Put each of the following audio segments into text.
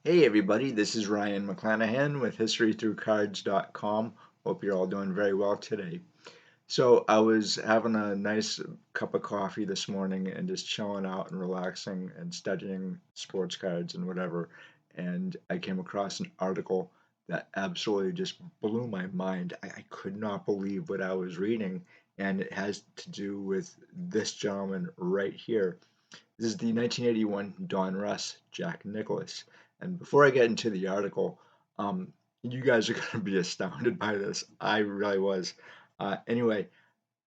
Hey everybody, this is Ryan McClanahan with historythroughcards.com. Hope you're all doing very well today. So I was having a nice cup of coffee this morning and just chilling out and relaxing and studying sports cards and whatever. And I came across an article that absolutely just blew my mind. I could not believe what I was reading, and it has to do with this gentleman right here. This is the 1981 Don Russ Jack Nicklaus. And before I get into the article, you guys are going to be astounded by this. I really was. Anyway,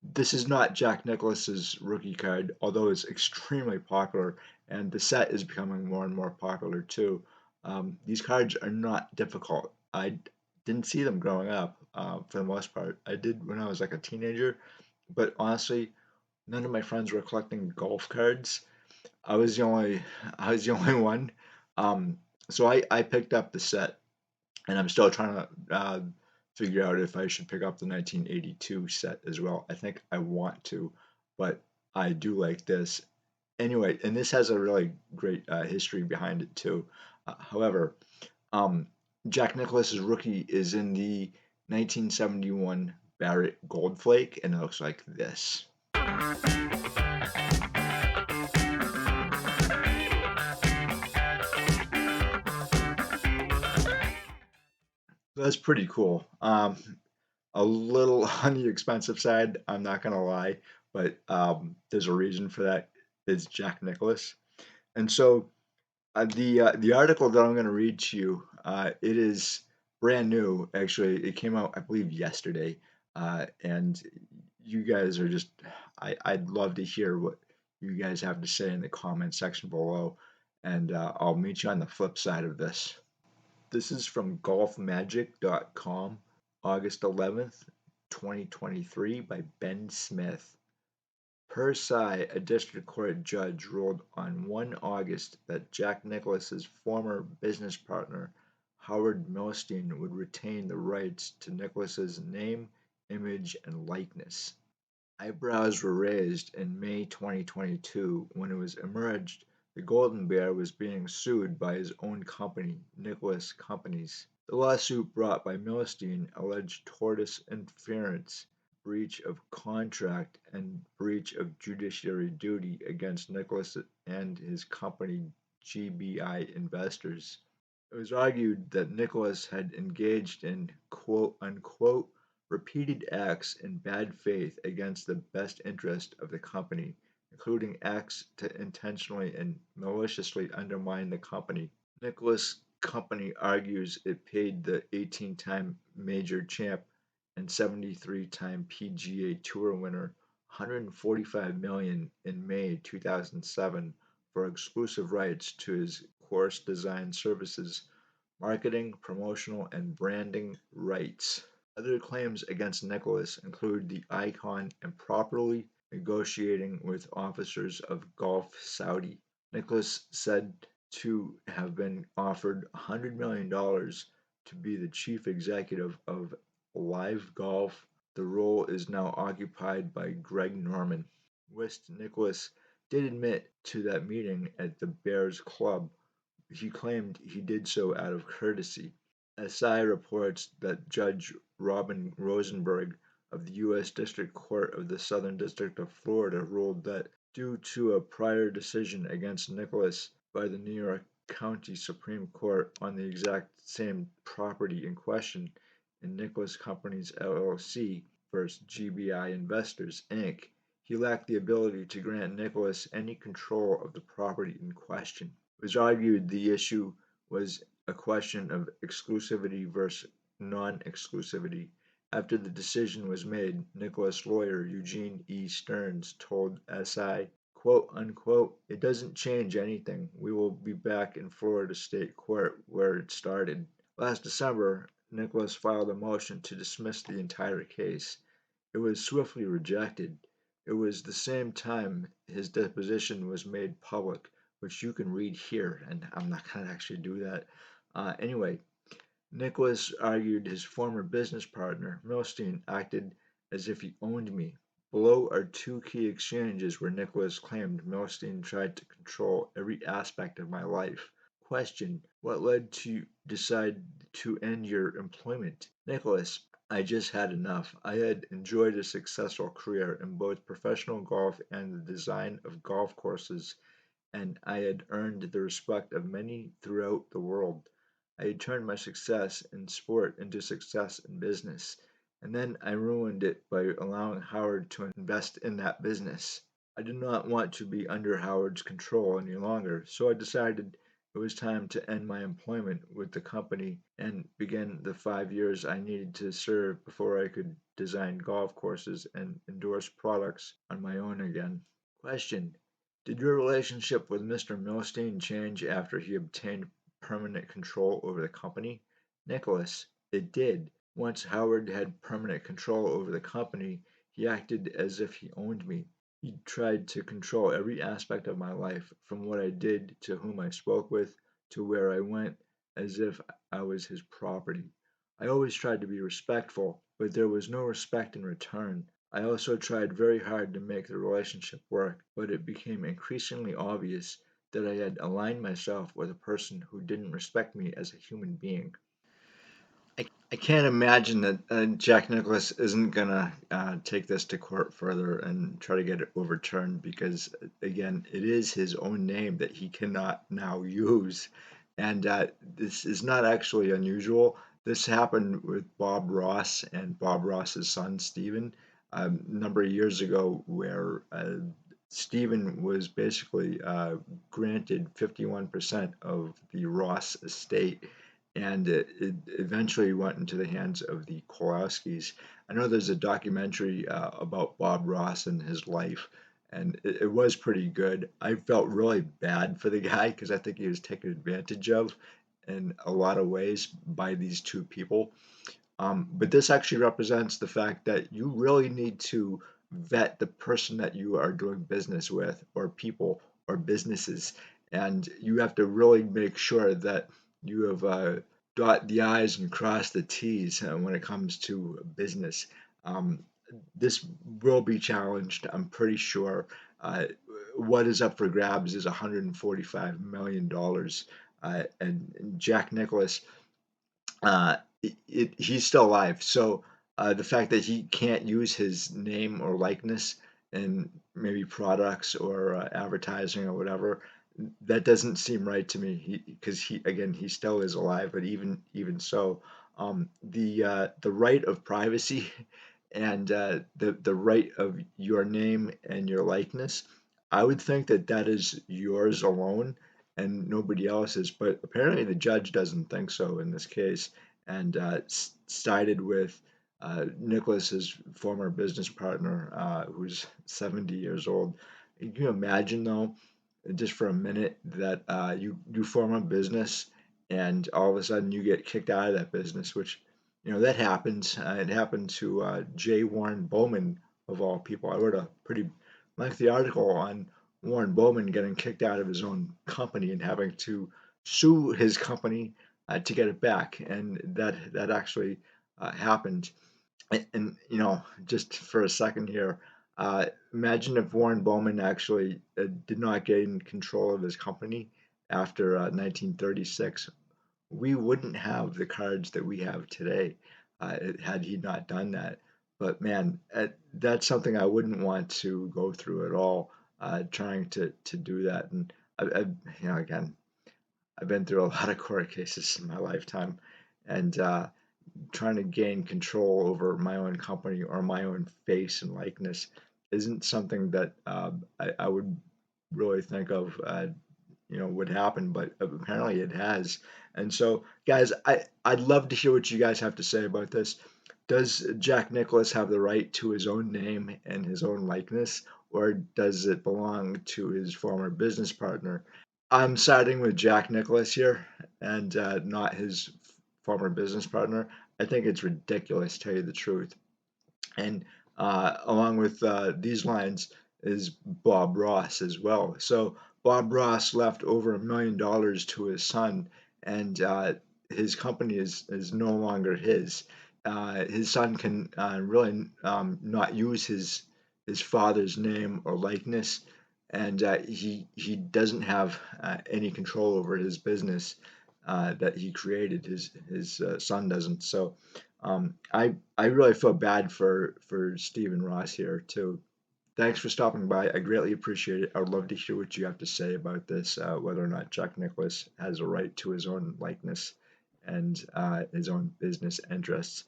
this is not Jack Nicklaus's rookie card, although it's extremely popular, and the set is becoming more and more popular too. These cards are not difficult. I didn't see them growing up, for the most part. I did when I was like a teenager, but honestly, none of my friends were collecting golf cards. I was the only I was the only one. Um, so I picked up the set, and I'm still trying to figure out if I should pick up the 1982 set as well. I think I want to, but I do like this anyway. And this has a really great history behind it too. However, um, Jack Nicklaus's rookie is in the 1971 Barrett Goldflake, and it looks like this. So that's pretty cool. A little on the expensive side, I'm not gonna lie, but there's a reason for that. It's Jack Nicklaus, and so the article that I'm gonna read to you, it is brand new. Actually, it came out I believe yesterday, and you guys are just I'd love to hear what you guys have to say in the comment section below, and I'll meet you on the flip side of this. This is from golfmagic.com, August 11th, 2023, by Ben Smith. Per se, a district court judge ruled on 1 August that Jack Nicklaus's former business partner, Howard Milstein, would retain the rights to Nicklaus's name, image, and likeness. Eyebrows were raised in May 2022 when it was emerged the Golden Bear was being sued by his own company, Nicklaus Companies. The lawsuit brought by Milstein alleged tortious interference, breach of contract, and breach of fiduciary duty against Nicklaus and his company GBI investors. It was argued that Nicklaus had engaged in quote unquote repeated acts in bad faith against the best interest of the company, including acts to intentionally and maliciously undermine the company. Nicklaus Company argues it paid the 18-time major champ and 73-time PGA Tour winner $145 million in May 2007 for exclusive rights to his course design services, marketing, promotional, and branding rights. Other claims against Nicklaus include the icon improperly negotiating with officers of Gulf Saudi. Nicklaus said to have been offered $100 million to be the chief executive of Live Golf. The role is now occupied by Greg Norman. West Nicklaus did admit to that meeting at the Bears Club. He claimed he did so out of courtesy. SI reports that Judge Robin Rosenberg of the U.S. District Court of the Southern District of Florida ruled that, due to a prior decision against Nicklaus by the New York County Supreme Court on the exact same property in question in Nicklaus Companies LLC versus GBI Investors Inc., he lacked the ability to grant Nicklaus any control of the property in question. It was argued the issue was a question of exclusivity versus non-exclusivity. After the decision was made, Nicklaus lawyer Eugene E. Stearns told SI, quote unquote, "It doesn't change anything. We will be back in Florida State Court where it started." Last December, Nicklaus filed a motion to dismiss the entire case. It was swiftly rejected. It was the same time his deposition was made public, which you can read here, and I'm not going to actually do that. Anyway, Nicklaus argued his former business partner, Milstein, acted as if he owned me. Below are two key exchanges where Nicklaus claimed Milstein tried to control every aspect of my life. Question: what led to decide to end your employment? Nicholas: I just had enough. I had enjoyed a successful career in both professional golf and the design of golf courses, and I had earned the respect of many throughout the world. I had turned my success in sport into success in business, and then I ruined it by allowing Howard to invest in that business. I did not want to be under Howard's control any longer, so I decided it was time to end my employment with the company and begin the 5 years I needed to serve before I could design golf courses and endorse products on my own again. Question: did your relationship with Mr. Milstein change after he obtained permanent control over the company? Nicholas: it did. Once Howard had permanent control over the company, he acted as if he owned me. He tried to control every aspect of my life, from what I did to whom I spoke with to where I went, as if I was his property. I always tried to be respectful, but there was no respect in return. I also tried very hard to make the relationship work, but it became increasingly obvious that I had aligned myself with a person who didn't respect me as a human being. I can't imagine that Jack Nicklaus isn't gonna take this to court further and try to get it overturned because, again, it is his own name that he cannot now use, and this is not actually unusual. This happened with Bob Ross and Bob Ross's son Stephen a number of years ago, where Stephen was basically granted 51% of the Ross estate, and it eventually went into the hands of the Kowalskis. I know there's a documentary about Bob Ross and his life, and it was pretty good. I felt really bad for the guy because I think he was taken advantage of in a lot of ways by these two people. But this actually represents the fact that you really need to vet the person that you are doing business with, or people, or businesses. And you have to really make sure that you have dot the I's and cross the T's when it comes to business. Um, this will be challenged, I'm pretty sure. What is up for grabs is $145 million. And Jack Nicklaus, he's still alive. So the fact that he can't use his name or likeness in maybe products or advertising or whatever, that doesn't seem right to me. Because he, again, he still is alive. But even so, the right of privacy and the right of your name and your likeness, I would think that that is yours alone and nobody else's. But apparently, the judge doesn't think so in this case, and sided with Nicholas's former business partner, who's 70 years old. Can you imagine, though, just for a minute, that you form a business and all of a sudden you get kicked out of that business, which, that happens. It happened to J. Warren Bowman, of all people. I wrote a pretty lengthy article on Warren Bowman getting kicked out of his own company and having to sue his company to get it back, and that actually happened. And just for a second here, imagine if Warren Bowman actually did not gain control of his company after 1936. We wouldn't have the cards that we have today had he not done that. But man, that's something I wouldn't want to go through at all, trying to do that. And again, I've been through a lot of court cases in my lifetime, and trying to gain control over my own company or my own face and likeness isn't something that I would really think of, would happen, but apparently it has. And so, guys, I'd love to hear what you guys have to say about this. Does Jack Nicklaus have the right to his own name and his own likeness, or does it belong to his former business partner? I'm siding with Jack Nicklaus here and not his former business partner. I think it's ridiculous, to tell you the truth. And along with these lines is Bob Ross as well. So Bob Ross left over $1 million to his son, and his company is no longer his. His son can really not use his father's name or likeness. and he doesn't have any control over his business that he created. His son doesn't. So I really feel bad for Stephen Ross here too. Thanks for stopping by. I greatly appreciate it. I would love to hear what you have to say about this, whether or not Jack Nicklaus has a right to his own likeness and his own business interests.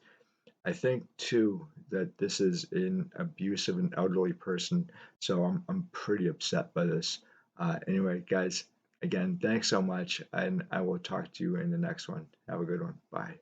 I think too that this is an abuse of an elderly person, so I'm pretty upset by this. Anyway, guys, again, thanks so much, and I will talk to you in the next one. Have a good one. Bye.